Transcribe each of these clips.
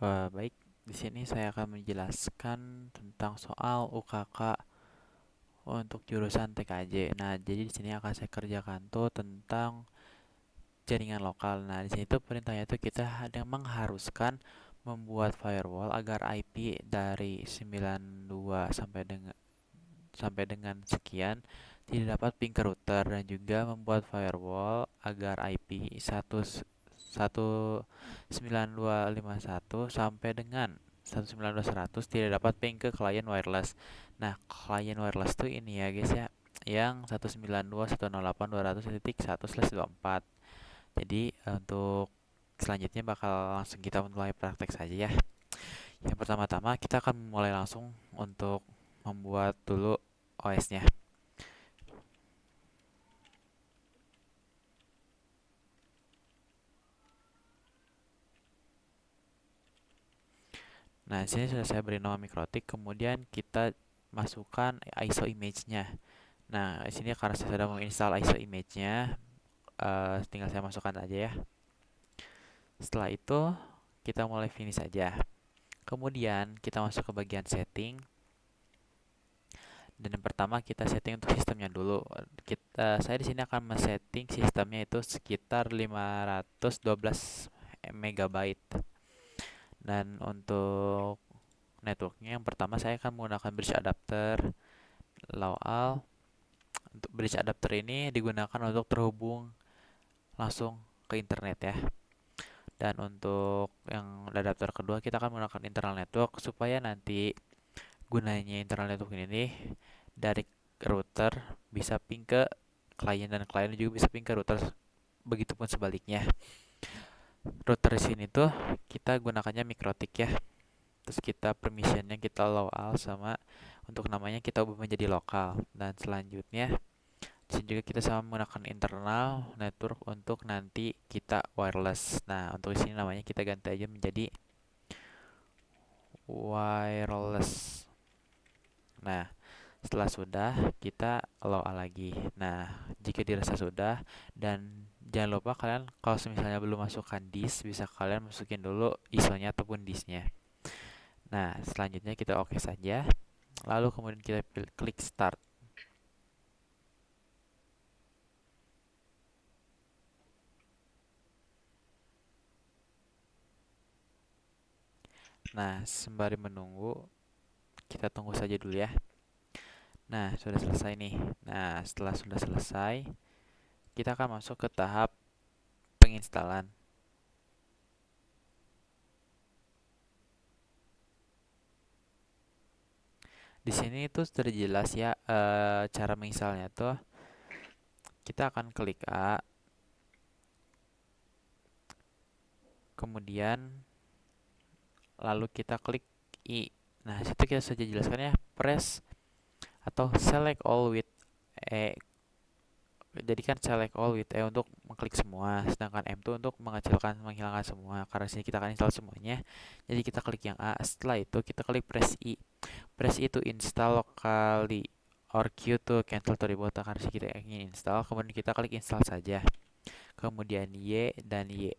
Baik, di sini saya akan menjelaskan tentang soal UKK untuk jurusan TKJ. Nah, jadi di sini akan saya kerjakan tuh tentang jaringan lokal. Nah, di sini tuh perintahnya tuh kita ada mengharuskan membuat firewall agar IP dari 92 sampai dengan sekian tidak dapat ping ke router, dan juga membuat firewall agar IP 192.168.191 sampai dengan 192.100 tidak dapat ping ke klien wireless. Nah, klien wireless tuh ini ya guys ya, yang 192.168.200.1/24. Jadi untuk selanjutnya bakal langsung kita mulai praktek saja ya. Yang pertama-tama kita akan mulai langsung untuk membuat dulu OS-nya. Nah, di sini sudah saya beri nama Mikrotik, kemudian kita masukkan ISO image-nya. Nah, di sini karena saya sudah menginstal ISO image-nya, tinggal saya masukkan aja ya. Setelah itu, kita mulai finish saja. Kemudian, kita masuk ke bagian setting. Dan yang pertama kita setting untuk sistemnya dulu. Saya di sini akan men-setting sistemnya itu sekitar 512 MB. Dan untuk networknya yang pertama saya akan menggunakan bridge adapter LAWAL. Untuk bridge adapter ini digunakan untuk terhubung langsung ke internet ya. Dan untuk yang adapter kedua kita akan menggunakan internal network supaya nanti gunanya internal network ini nih, dari router bisa ping ke klien dan klien juga bisa ping ke router, begitupun sebaliknya. Router di sini tuh kita gunakannya Mikrotik ya. Terus kita permissionnya kita allow all, sama untuk namanya kita ubah menjadi lokal. Dan selanjutnya di sini juga kita sama menggunakan internal network untuk nanti kita wireless. Nah, untuk di sini namanya kita ganti aja menjadi wireless. Nah, setelah sudah, kita allow all lagi. Nah, jika dirasa sudah, dan jangan lupa kalian kalau misalnya belum masukkan disk, bisa kalian masukin dulu ISO-nya ataupun disknya. Nah, selanjutnya kita oke saja. Lalu kemudian kita klik start. Nah, sembari menunggu, kita tunggu saja dulu ya. Nah, sudah selesai nih. Nah, setelah sudah selesai, kita akan masuk ke tahap penginstalan. Di sini itu sudah jelas ya, cara menginstalnya tuh. Kita akan klik A, kemudian lalu kita klik I. Nah, situ kita saja jelaskan ya, press atau select all with E. Jadikan select all with E untuk mengklik semua, sedangkan M itu untuk mengecilkan, menghilangkan semua. Karena sini kita akan install semuanya, jadi kita klik yang A. Setelah itu kita klik press I. Press I to install locally or Q to cancel to reboot. Karena sini kita ingin install, kemudian kita klik install saja. Kemudian Y dan Y.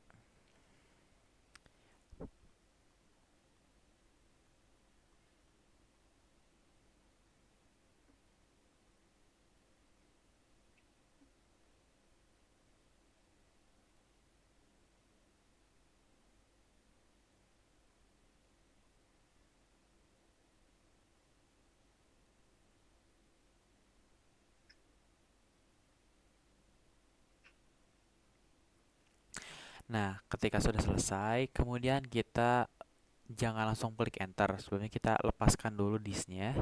Nah, ketika sudah selesai, kemudian kita jangan langsung klik enter. Sebelumnya kita lepaskan dulu disknya,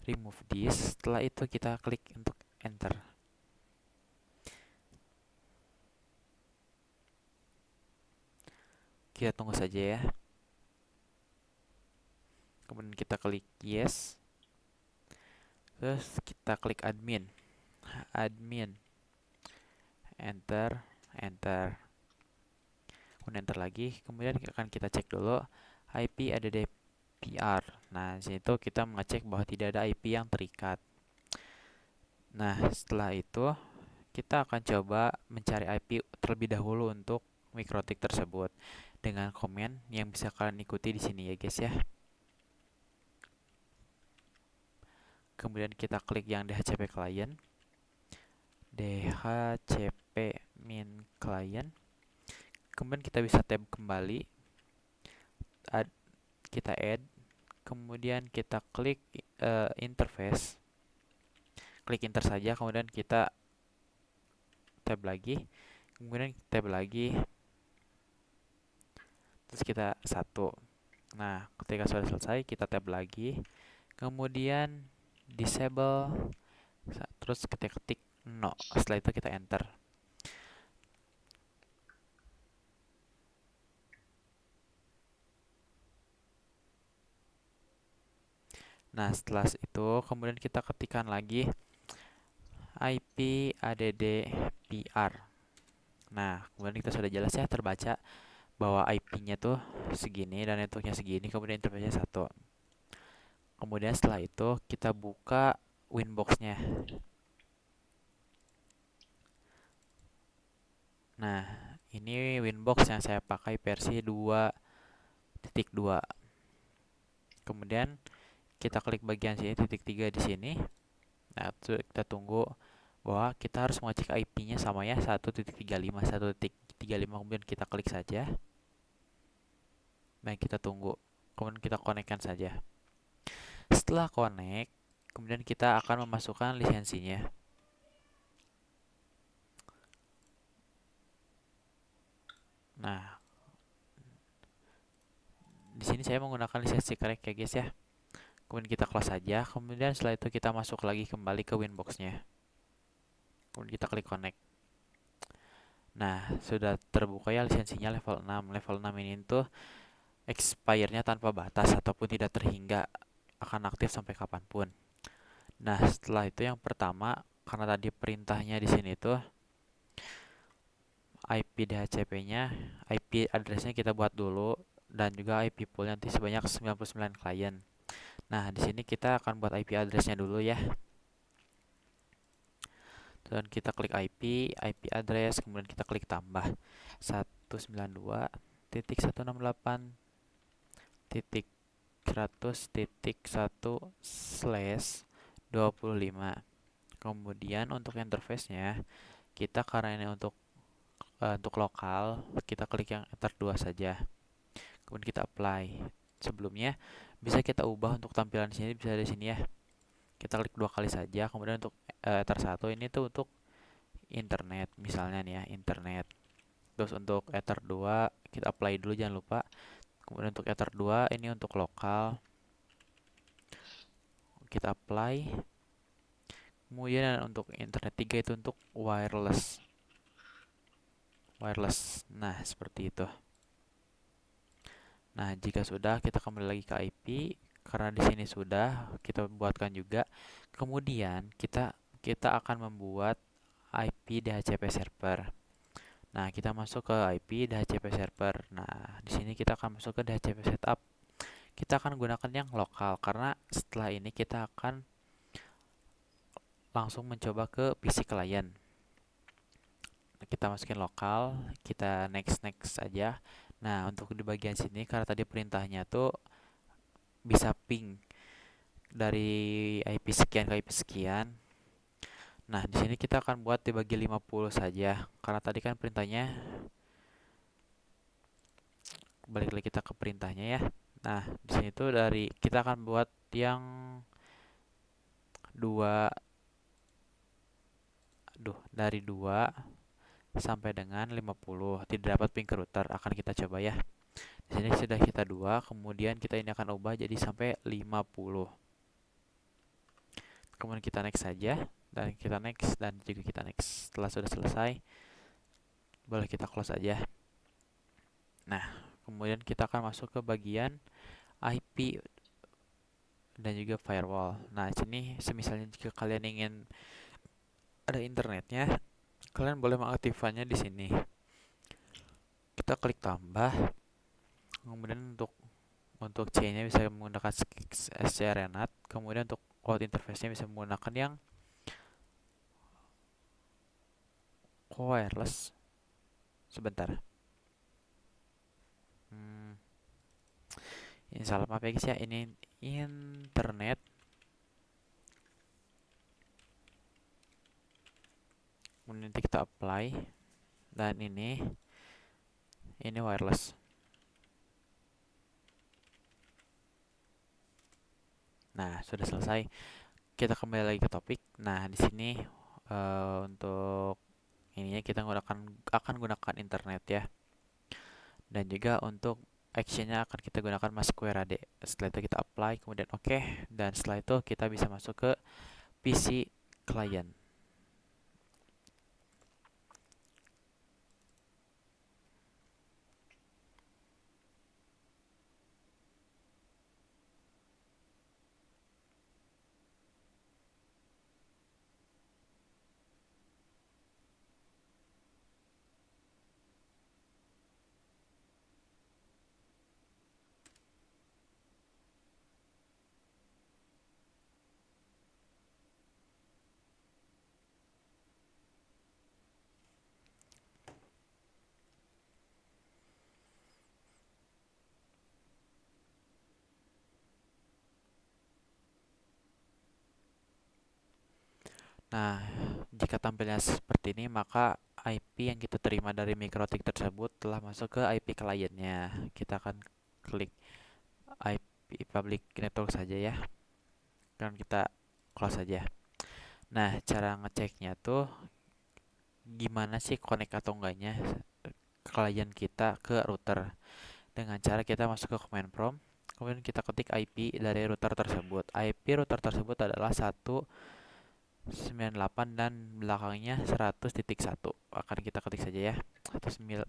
remove disk. Setelah itu kita klik untuk enter. Kita tunggu saja ya. Kemudian kita klik yes. Terus kita klik admin. Admin. Enter, enter. Kemudian enter lagi. Kemudian akan kita cek dulu IP ADDPR. Nah, di situ kita mengecek bahwa tidak ada IP yang terikat. Nah, setelah itu kita akan coba mencari IP terlebih dahulu untuk Mikrotik tersebut. dengan komen yang bisa kalian ikuti di sini ya guys ya. Kemudian kita klik yang DHCP client, DHCP min client. Kemudian kita bisa tab kembali, kita add, kemudian kita klik interface, klik enter saja, kemudian kita tab lagi, kemudian tab lagi, terus kita satu. Nah, ketika sudah selesai kita tab lagi, kemudian disable, terus kita ketik no, setelah itu kita enter. Nah, setelah itu kemudian kita ketikkan lagi IP add PR. Nah, kemudian kita sudah jelas ya, terbaca bahwa IP-nya tuh segini dan networknya segini, kemudian interface-nya satu. Kemudian setelah itu kita buka Winbox-nya. Nah, ini Winbox yang saya pakai versi 2.2. Kemudian kita klik bagian sini titik 3 di sini. Nah, kita tunggu bahwa kita harus mengecek IP-nya sama ya, 1.35, 1.35, kemudian kita klik saja. Dan kita tunggu. Kemudian kita konekkan saja. Setelah connect, kemudian kita akan memasukkan lisensinya. Nah, di sini saya menggunakan lisensi crack ya guys ya. Kemudian kita close saja. Kemudian setelah itu kita masuk lagi kembali ke Winbox-nya. Kemudian kita klik connect. Nah, sudah terbuka ya lisensinya level 6. Level 6 ini tuh expire-nya tanpa batas ataupun tidak terhingga, akan aktif sampai kapanpun. Nah, setelah itu yang pertama, karena tadi perintahnya di sini tuh IP DHCP-nya, IP address-nya kita buat dulu dan juga IP pool nanti sebanyak 99 klien. Nah, di sini kita akan buat IP address-nya dulu ya. Dan kita klik IP address, kemudian kita klik tambah 192.100.1/25. Kemudian untuk interface-nya, kita karena ini untuk lokal, kita klik yang enter 2 saja. Kemudian kita apply. Sebelumnya bisa kita ubah untuk tampilan sini, bisa di sini ya. Kita klik 2 kali saja. Kemudian untuk enter 1 ini tuh untuk internet, misalnya nih ya, internet. Terus untuk ether 2 kita apply dulu, jangan lupa. Kemudian untuk ether 2 ini untuk lokal, kita apply. Kemudian untuk internet 3 itu untuk wireless. Nah, seperti itu. Nah, jika sudah, kita kembali lagi ke IP. Karena di sini sudah kita buatkan juga. Kemudian kita akan membuat IP DHCP server. Nah, kita masuk ke IP DHCP server. Nah, di sini kita akan masuk ke DHCP setup. Kita akan gunakan yang lokal karena setelah ini kita akan langsung mencoba ke PC client. Kita masukin lokal, kita next saja. Nah, untuk di bagian sini karena tadi perintahnya tuh bisa ping dari IP sekian ke IP sekian. Nah, di sini kita akan buat dibagi 50 saja. Karena tadi kan perintahnya, balik lagi kita ke perintahnya ya. Nah, di sini tuh kita akan buat yang 2, dari 2 sampai dengan 50. Tidak dapat ping ke router, akan kita coba ya. Di sini sudah kita 2, kemudian kita ini akan ubah jadi sampai 50. Kemudian kita next saja, dan kita next, dan juga kita next. Setelah sudah selesai, boleh kita close aja. Nah, kemudian kita akan masuk ke bagian IP dan juga firewall. Nah, sini semisalnya jika kalian ingin ada internetnya, kalian boleh mengaktifkannya di sini. Kita klik tambah, kemudian untuk C-nya bisa menggunakan SCRNAT, kemudian untuk cloud interface-nya bisa menggunakan yang wireless. Sebentar. Ini salah maaf ya guys ya, ini internet. Kemudian nanti kita apply, dan ini wireless. Nah, sudah selesai. Kita kembali lagi ke topik. Nah, di sini untuk ininya kita akan gunakan internet ya. Dan juga untuk actionnya akan kita gunakan masuk WRAD. Setelah itu kita apply, kemudian oke, dan setelah itu kita bisa masuk ke PC client. Nah, jika tampilnya seperti ini, maka IP yang kita terima dari MikroTik tersebut telah masuk ke IP kliennya. Kita akan klik IP public network saja ya. Dan kita close saja. Nah, cara ngeceknya tuh gimana sih connect atau enggaknya klien kita ke router. Dengan cara kita masuk ke command prompt, kemudian kita ketik IP dari router tersebut. IP router tersebut adalah 198 dan belakangnya 100.1. Akan kita ketik saja ya. 19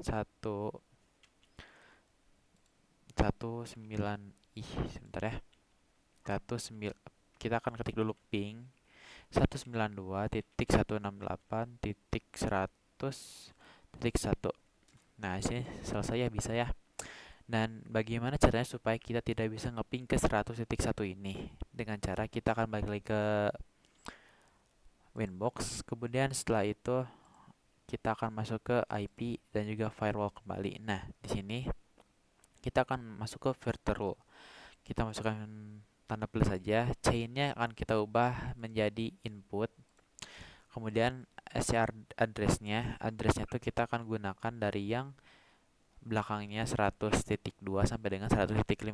sebentar ya. 19 kita akan ketik dulu ping 192.168.100.1. Nah, sini selesai ya, bisa ya. Dan bagaimana caranya supaya kita tidak bisa ngeping ke 100.1 ini? Dengan cara kita akan balik lagi ke Winbox. Kemudian setelah itu kita akan masuk ke IP dan juga firewall kembali. Nah, di sini kita akan masuk ke virtual. Kita masukkan tanda plus saja. Chainnya akan kita ubah menjadi input. Kemudian SCR addressnya itu kita akan gunakan dari yang belakangnya 100.2 sampai dengan 100.50.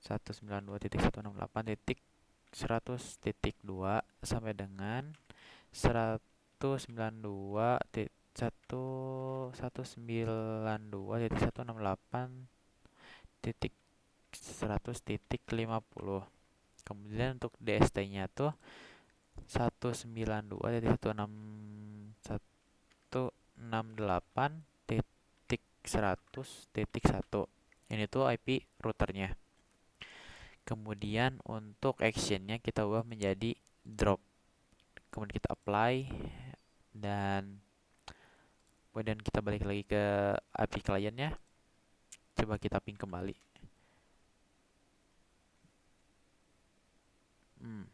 192.168.100.2 sampai dengan 192.168.100.50. Kemudian untuk DST-nya tuh 192.168.100.1. Ini tuh IP routernya. Kemudian untuk actionnya kita ubah menjadi drop. Kemudian kita apply, dan kemudian kita balik lagi ke IP kliennya. Coba kita ping kembali. Hmm.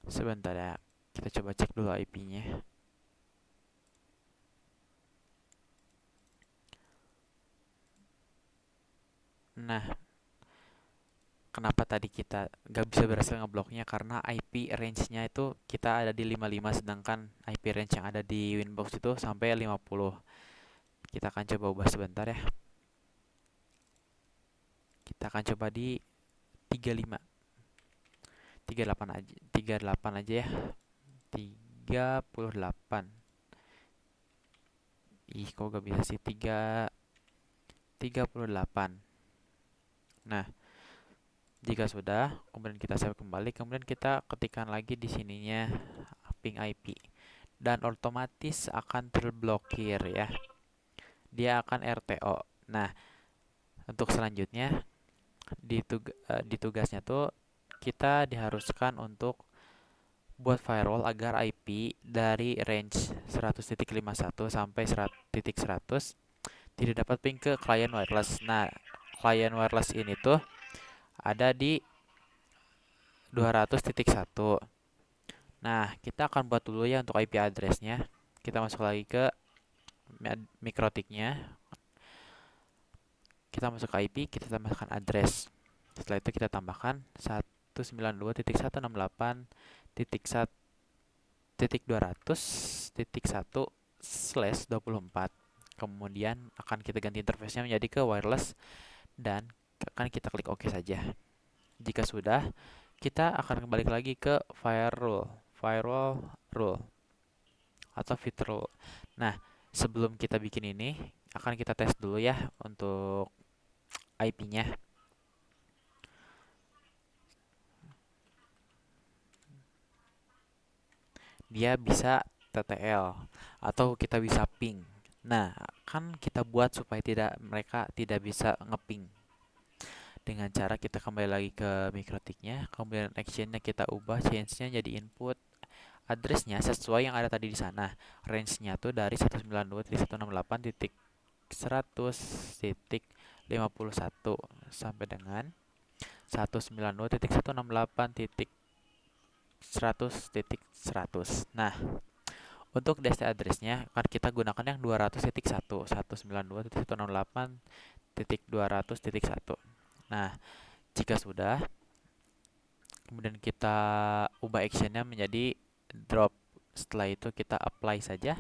Sebentar ya. Kita coba cek dulu IP-nya. Nah, kenapa tadi kita gak bisa berhasil ngebloknya? Karena IP range-nya itu kita ada di 55, sedangkan IP range yang ada di Winbox itu sampai 50. Kita akan coba ubah sebentar ya. Kita akan coba di 35. 38 aja. 38 aja ya. 38. Ih, kok gak bisa sih? 38. Nah, jika sudah, kemudian kita save kembali, kemudian kita ketikkan lagi di sininya ping IP, dan otomatis akan terblokir ya. Dia akan RTO. Nah, untuk selanjutnya Di tugasnya tuh kita diharuskan untuk buat firewall agar IP dari range 100.51 sampai 100.100 tidak dapat ping ke klien wireless. Nah, klien wireless ini tuh ada di 200.1. Nah, kita akan buat dulu ya untuk IP address-nya. Kita masuk lagi ke mikrotiknya. Kita masuk ke IP, kita tambahkan address. Setelah itu kita tambahkan 192.168.200.1/24. Kemudian akan kita ganti interface-nya menjadi ke wireless dan akan kita klik OK saja. Jika sudah, kita akan kembali lagi ke firewall rule atau feature rule. Nah, sebelum kita bikin ini, akan kita tes dulu ya untuk IP-nya. Dia bisa TTL atau kita bisa ping. Nah, kan kita buat supaya mereka tidak bisa ngeping. Dengan cara kita kembali lagi ke mikrotiknya, kemudian actionnya kita ubah change-nya jadi input address-nya sesuai yang ada tadi di sana. Range-nya tuh dari 192.168.100.51 sampai dengan 192.168.100.100. Nah, untuk DST address-nya akan kita gunakan yang 200.1, 192.168.200.1. Nah, jika sudah, kemudian kita ubah actionnya menjadi drop. Setelah itu kita apply saja.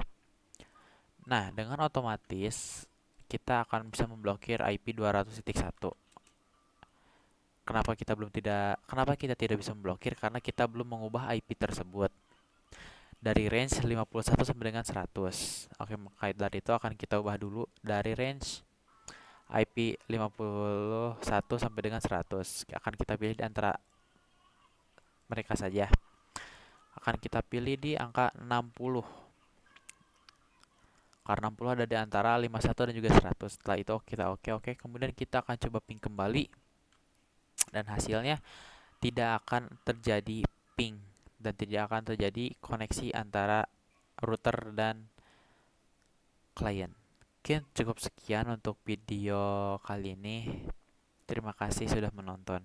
Nah, dengan otomatis kita akan bisa memblokir IP 200.1. Kenapa kita tidak bisa memblokir? Karena kita belum mengubah IP tersebut dari range 51 sampai dengan 100. Oke, maka dari itu akan kita ubah dulu dari range IP 51 sampai dengan 100. Akan kita pilih di antara mereka saja. Akan kita pilih di angka 60. Karena 60 ada di antara 51 dan juga 100. Setelah itu kita oke. Kemudian kita akan coba ping kembali. Dan hasilnya tidak akan terjadi ping. Dan tidak akan terjadi koneksi antara router dan klien. Mungkin cukup sekian untuk video kali ini. Terima kasih sudah menonton.